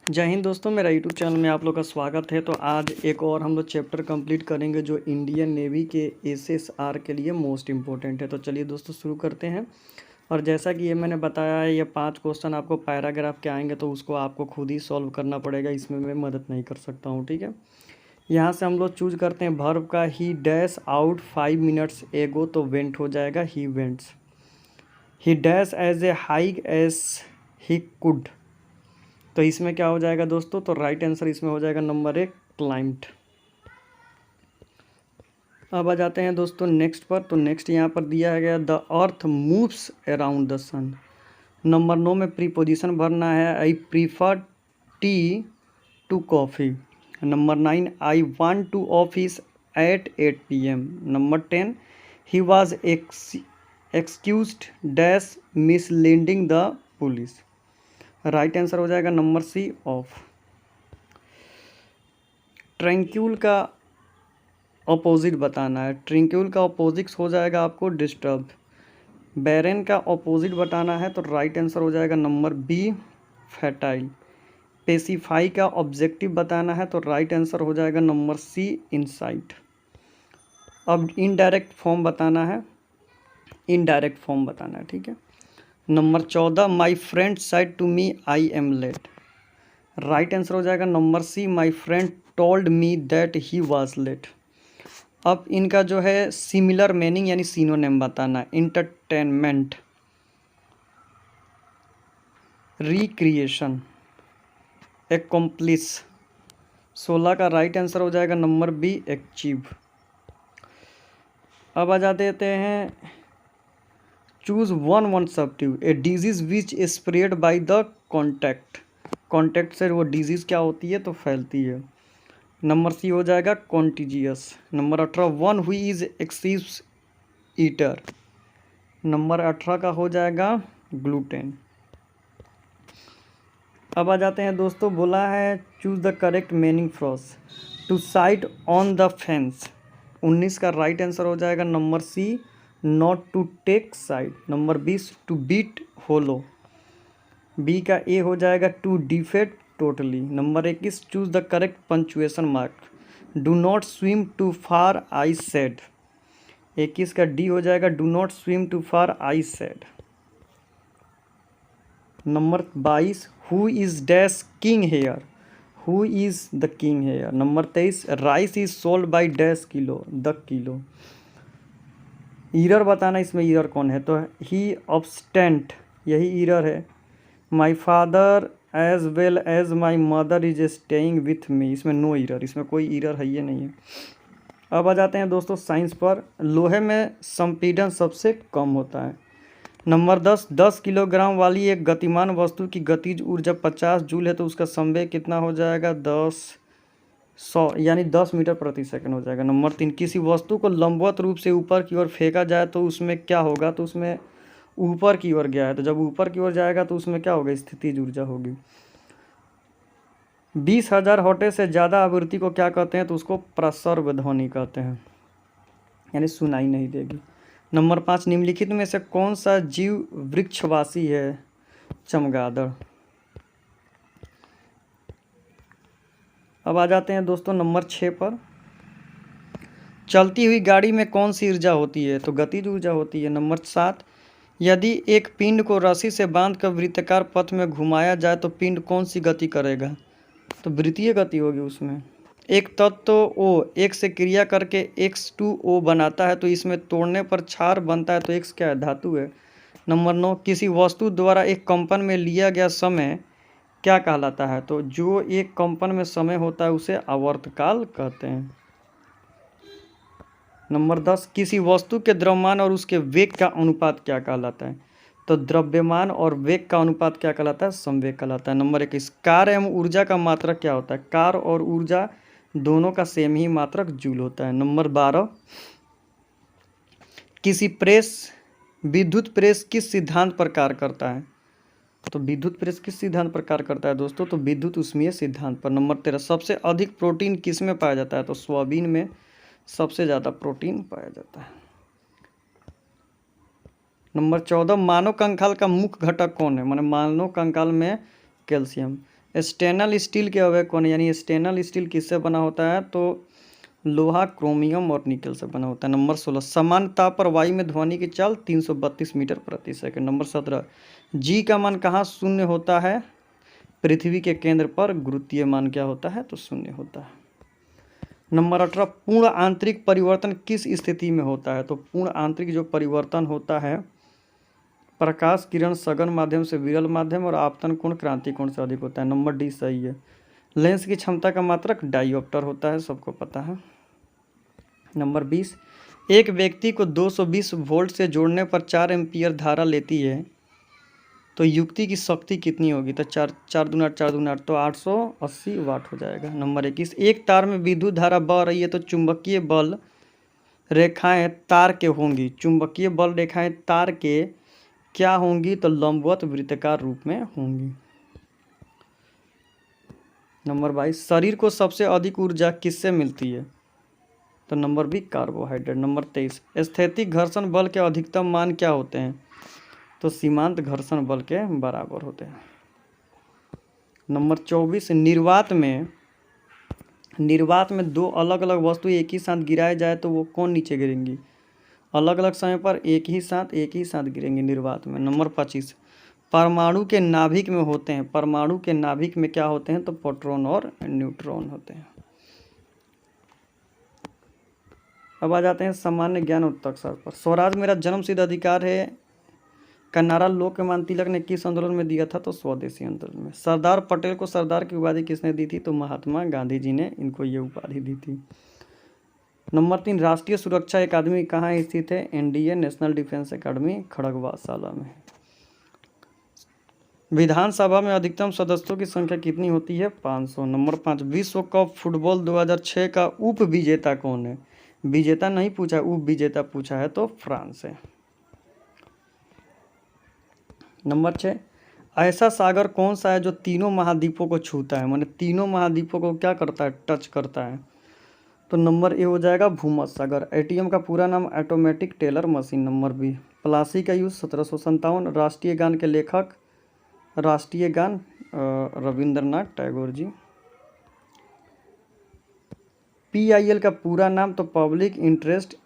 जय हिंद दोस्तों, मेरा यूट्यूब चैनल में आप लोग का स्वागत है। तो आज एक और हम लोग चैप्टर कंप्लीट करेंगे जो इंडियन नेवी के एसएसआर के लिए मोस्ट इम्पोर्टेंट है। तो चलिए दोस्तों शुरू करते हैं। और जैसा कि ये मैंने बताया है, ये 5 क्वेश्चन आपको पैराग्राफ के आएंगे, तो उसको आपको खुद ही सॉल्व करना पड़ेगा, इसमें मैं मदद नहीं कर सकता हूँ। ठीक है, यहाँ से हम लोग चूज करते हैं वर्ब का। ही डैश आउट 5 मिनट्स एगो, तो वेंट हो जाएगा ही went. He dash as a hike as he could, तो इसमें क्या हो जाएगा दोस्तों? तो राइट आंसर इसमें हो जाएगा नंबर 1 क्लाइंट। अब आ जाते हैं दोस्तों नेक्स्ट पर। तो नेक्स्ट यहाँ पर दिया है गया the earth moves around the sun. Number 9 में प्रीपोजिशन भरना है। I prefer tea to coffee. Number 9 I want to office at 8 PM। Number 10 he was excused dash misleading the police. Right answer हो जाएगा नंबर सी ऑफ। ट्रैंक्यूल का opposite बताना है। ट्रैंक्यूल का opposite हो जाएगा आपको डिस्टर्ब। बैरन का अपोजिट बताना है, तो राइट आंसर हो जाएगा नंबर बी फर्टाइल। पेसिफाई का ऑब्जेक्टिव बताना है, तो राइट आंसर हो जाएगा नंबर सी इनसाइट। अब इनडायरेक्ट फॉर्म बताना है। इनडायरेक्ट फॉर्म बताना है, ठीक है। Number 14 my friend said to me I am late. Right answer हो जाएगा number C my friend told me that he was late. अब इनका जो है सिमिलर मीनिंग यानी सिनोनिम बताना है। Entertainment, recreation, एक्कम्प्लिश। 16 का राइट आंसर हो जाएगा नंबर बी अचीव। अब आ जाते हैं choose one substitute a disease which spread by the contact. Contact से वो डिजीज़ क्या होती है? तो फैलती है। नंबर सी हो जाएगा कॉन्टीजियस। नंबर 18 वन हुई इज एक्सिव ईटर। नंबर 18 का हो जाएगा ग्लूटेन। अब आ जाते हैं दोस्तों, बोला है चूज द करेक्ट मीनिंग फ्रॉस to sit on the fence. 19 का राइट आंसर हो जाएगा number C not to take side. Number 20 to beat hollow. B का ए हो जाएगा to defeat totally. Number 21 choose the correct punctuation mark. Do not swim too far I said. 21 का D हो जाएगा do not swim too far I said. Number 22 who is dash king heir. Who is the king heir. Number 23 rice is sold by dash kilo, the kilo. Error बताना, इसमें error कौन है? तो ही ऑब्स्टेंट, यही error है। My father as well as my mother is staying with me, इसमें no error, इसमें कोई ईरर है ये नहीं है। अब आ जाते हैं दोस्तों साइंस पर। लोहे में संपीड़न सबसे कम होता है। नंबर 10 किलोग्राम वाली एक गतिमान वस्तु की गतिज ऊर्जा 50 जूल है, तो उसका संवेग कितना हो जाएगा? 100 यानी 10 मीटर प्रति सेकंड हो जाएगा। नंबर 3 किसी वस्तु को लंबवत रूप से ऊपर की ओर फेंका जाए तो उसमें क्या होगा? तो उसमें ऊपर की ओर गया है, तो जब ऊपर की ओर जाएगा तो उसमें क्या होगा? स्थितिज ऊर्जा होगी। 20,000 हर्ट्ज से ज़्यादा आवृत्ति को क्या कहते हैं? तो उसको प्रसर्व ध्वनि कहते हैं, यानी सुनाई नहीं देगी। नंबर 5 निम्नलिखित में से कौन सा जीव वृक्षवासी है? चमगादड़। अब आ जाते हैं दोस्तों नंबर 6 पर। चलती हुई गाड़ी में कौन सी ऊर्जा होती है? तो गतिज ऊर्जा होती है। नंबर 7 यदि एक पिंड को रस्सी से बांधकर वृत्ताकार पथ में घुमाया जाए तो पिंड कौन सी गति करेगा? तो वृत्तीय गति होगी उसमें। एक तत्व O एक से क्रिया करके X2O बनाता है, तो इसमें तोड़ने पर क्षार बनता है, तो X क्या है? धातु है। नंबर 9 किसी वस्तु द्वारा एक कंपन में लिया गया समय क्या कहलाता है? तो जो एक कंपन में समय होता है उसे आवर्तकाल कहते हैं। नंबर 10 किसी वस्तु के द्रव्यमान और उसके वेग का अनुपात क्या कहलाता है? तो द्रव्यमान और वेग का अनुपात क्या कहलाता है? संवेग कहलाता है। नंबर 21 कार्य एवं ऊर्जा का मात्रक क्या होता है? कार्य और ऊर्जा दोनों का सेम ही मात्रक जूल होता है। नंबर 12 किसी प्रेस विद्युत प्रेस किस सिद्धांत पर कार्य करता है? तो विद्युत प्रेस किस सिद्धांत पर कार्य करता है दोस्तों? तो विद्युत ऊष्मीय सिद्धांत पर। नंबर 13 सबसे अधिक प्रोटीन किस में पाया जाता है? तो सोयाबीन में सबसे ज़्यादा प्रोटीन पाया जाता है। नंबर 14 मानव कंकाल का मुख्य घटक कौन है? माने मानव कंकाल में कैल्शियम। स्टेनल स्टील के अवयव कौन है, यानी स्टेनल स्टील किससे बना होता है, तो लोहा, क्रोमियम और निकल से बना होता है। नंबर 16, समान ताप पर वायु में ध्वनि की चाल 332 मीटर प्रति सेकंड। नंबर 17, जी का मान कहाँ शून्य होता है, पृथ्वी के केंद्र पर गुरुत्वीय मान क्या होता है, तो शून्य होता है। नंबर 18, पूर्ण आंतरिक परिवर्तन किस स्थिति में होता है, तो पूर्ण आंतरिक जो परिवर्तन होता है, प्रकाश किरण सघन माध्यम से विरल माध्यम और आपतन कोण क्रांति कोण से अधिक होता है। नंबर डी सही है। लेंस की क्षमता का मात्रक डायोप्टर होता है, सबको पता है। नंबर 20, एक व्यक्ति को 220 वोल्ट से जोड़ने पर 4 एम्पीयर धारा लेती है, तो युक्ति की शक्ति कितनी होगी, तो 4×4 तो 880 वाट हो जाएगा। नंबर 21, एक तार में विद्युत धारा बह रही है तो चुंबकीय बल रेखाएं तार के होंगी, चुंबकीय बल रेखाएं तार के क्या होंगी, तो लंबवत वृत्ताकार रूप में होंगी। नंबर 22, शरीर को सबसे अधिक ऊर्जा किससे मिलती है, तो नंबर बी कार्बोहाइड्रेट। नंबर 23, स्थैतिक घर्षण बल के अधिकतम मान क्या होते हैं, तो सीमांत घर्षण बल के बराबर होते हैं। नंबर 24, निर्वात में दो अलग अलग वस्तु एक ही साथ गिराए जाए तो वो कौन नीचे गिरेंगी, अलग अलग समय पर एक ही साथ गिरेंगे निर्वात में। नंबर 25, परमाणु के नाभिक में होते हैं, परमाणु के नाभिक में क्या होते हैं, तो प्रोटॉन और न्यूट्रॉन होते हैं। अब आ जाते हैं सामान्य ज्ञान उत्तक सर पर। स्वराज मेरा जन्मसिद्ध अधिकार है का नारा लोकमान्य तिलक ने किस आंदोलन में दिया था, तो स्वदेशी आंदोलन में। सरदार पटेल को सरदार की उपाधि किसने दी थी, तो महात्मा गांधी जी ने इनको ये उपाधि दी थी। नंबर 3, राष्ट्रीय सुरक्षा अकादमी कहाँ स्थित है, एनडीए नेशनल डिफेंस अकादमी खड़गवासाला में। विधानसभा में अधिकतम सदस्यों की संख्या कितनी होती है, 500। नंबर 5, विश्व कप फुटबॉल 2006 का उप विजेता कौन है, विजेता नहीं पूछा, उप विजेता पूछा है, तो फ्रांस है। नंबर 6, ऐसा सागर कौन सा है जो तीनों महाद्वीपों को छूता है, माने तीनों महाद्वीपों को क्या करता है, टच करता है, तो नंबर ए हो जाएगा भूमध्य सागर। एटीएम का पूरा नाम automatic teller machine. Number B, Plassey का यूज 1757। राष्ट्रीय गान के लेखक, राष्ट्रीय गान रविंद्रनाथ टैगोर जी। पीआईएल का पूरा नाम, तो पब्लिक इंटरेस्ट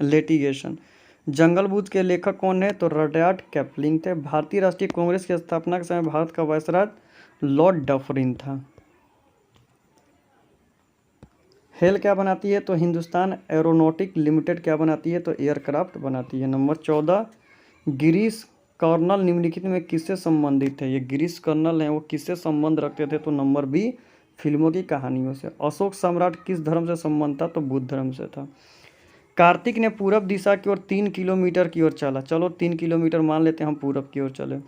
लिटिगेशन। जंगल बुक के लेखक कौन है, तो रडयार्ड किपलिंग थे। भारतीय राष्ट्रीय कांग्रेस की स्थापना के समय भारत का वायसराय लॉर्ड डफरिन था। हेल क्या बनाती है, तो हिंदुस्तान एरोनॉटिक लिमिटेड क्या बनाती है, तो एयरक्राफ्ट बनाती है। नंबर 14, गिरीश कर्नल निम्नलिखित में किससे संबंधित है, ये गिरीश कर्नल हैं, वो किससे संबंध रखते थे, तो नंबर बी फिल्मों की कहानियों से। अशोक सम्राट किस धर्म से संबंध था, तो बुद्ध धर्म से था। कार्तिक ने पूरब दिशा की ओर 3 किलोमीटर की ओर चला, चलो 3 किलोमीटर मान लेते हैं हम पूरब की ओर चले,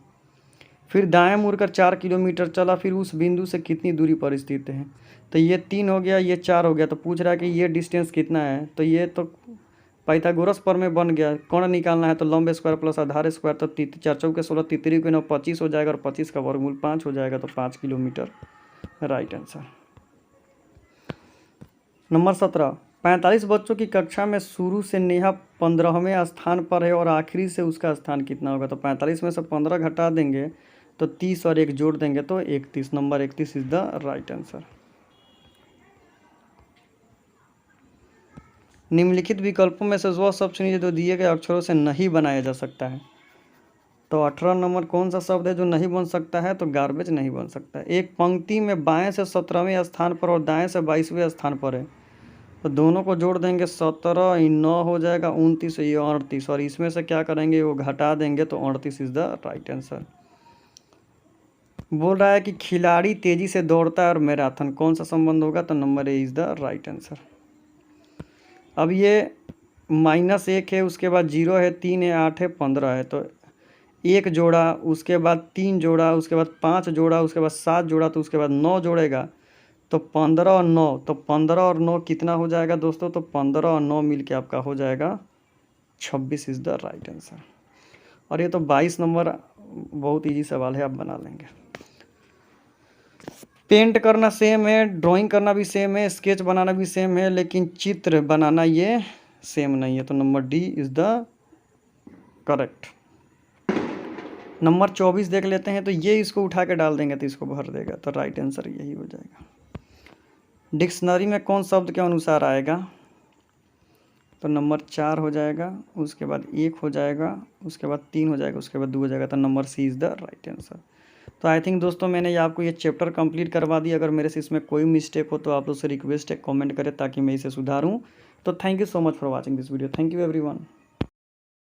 फिर दाएं मुड़कर 4 किलोमीटर चला, फिर उस बिंदु से कितनी दूरी पर स्थित है, तो ये 3 हो गया, ये 4 हो गया, तो पूछ रहा है कि ये डिस्टेंस कितना है, तो ये तो पाइथागोरस प्रमेय बन गया। कौन निकालना है, तो लंब स्क्वायर प्लस आधार स्क्वायर, तो 4 चौके 16, तितरी के 9 25 हो जाएगा, और 25 का वर्गमूल 5 हो जाएगा, तो 5 किलोमीटर राइट आंसर। नंबर 17, 45 बच्चों की कक्षा में शुरू से नेहा 15वें स्थान पर है और आखिरी से उसका स्थान कितना होगा, तो 45 में से 15 घटा देंगे तो 30 और 1 जोड़ देंगे तो 31। Number 31 is the right answer. निम्नलिखित विकल्पों में से वह शब्द चुनिए जो दिए गए अक्षरों से नहीं बनाया जा सकता है, तो 18 नंबर कौन सा शब्द है जो नहीं बन सकता है, तो गार्बेज नहीं बन सकता है। एक पंक्ति में बाएं से 17वें स्थान पर और दाएं से 22वें स्थान पर है, तो दोनों को जोड़ देंगे 17 9 हो जाएगा 29, ये 38, और इसमें से क्या करेंगे, वो घटा देंगे तो 38 इज द राइट आंसर। बोल रहा है कि खिलाड़ी तेजी से दौड़ता है और मैराथन, कौन सा संबंध होगा, तो number A is the right answer. अब ये -1 है, उसके बाद 0 है, 3 है, 8 है, 15 है, तो 1 जोड़ा, उसके बाद 3 जोड़ा, उसके बाद 5 जोड़ा, उसके बाद 7 जोड़ा, तो उसके बाद 9 जोड़ेगा, तो 15 और 9, तो 15 और 9 कितना हो जाएगा दोस्तों, तो 15 और 9 मिल के आपका हो जाएगा 26 इज द राइट आंसर। और ये तो 22 नंबर बहुत इजी सवाल है, आप बना लेंगे। पेंट करना सेम है, ड्राइंग करना भी सेम है, स्केच बनाना भी सेम है, लेकिन चित्र बनाना ये सेम नहीं है, तो number D is the correct. Number 24 देख लेते हैं, तो ये इसको उठा के डाल देंगे तो इसको भर देगा, तो राइट आंसर यही हो जाएगा। डिक्शनरी में कौन शब्द के अनुसार आएगा, तो नंबर 4 हो जाएगा, उसके बाद 1 हो जाएगा, उसके बाद 3 हो जाएगा, उसके बाद 2 हो जाएगा, तो number C is the right answer. तो आई थिंक दोस्तों मैंने ये आपको ये चैप्टर कंप्लीट करवा दी। अगर मेरे से इसमें कोई मिस्टेक हो तो आप लोग से रिक्वेस्ट है कमेंट करें ताकि मैं इसे सुधारूँ। तो thank you so much for watching this video. Thank you everyone.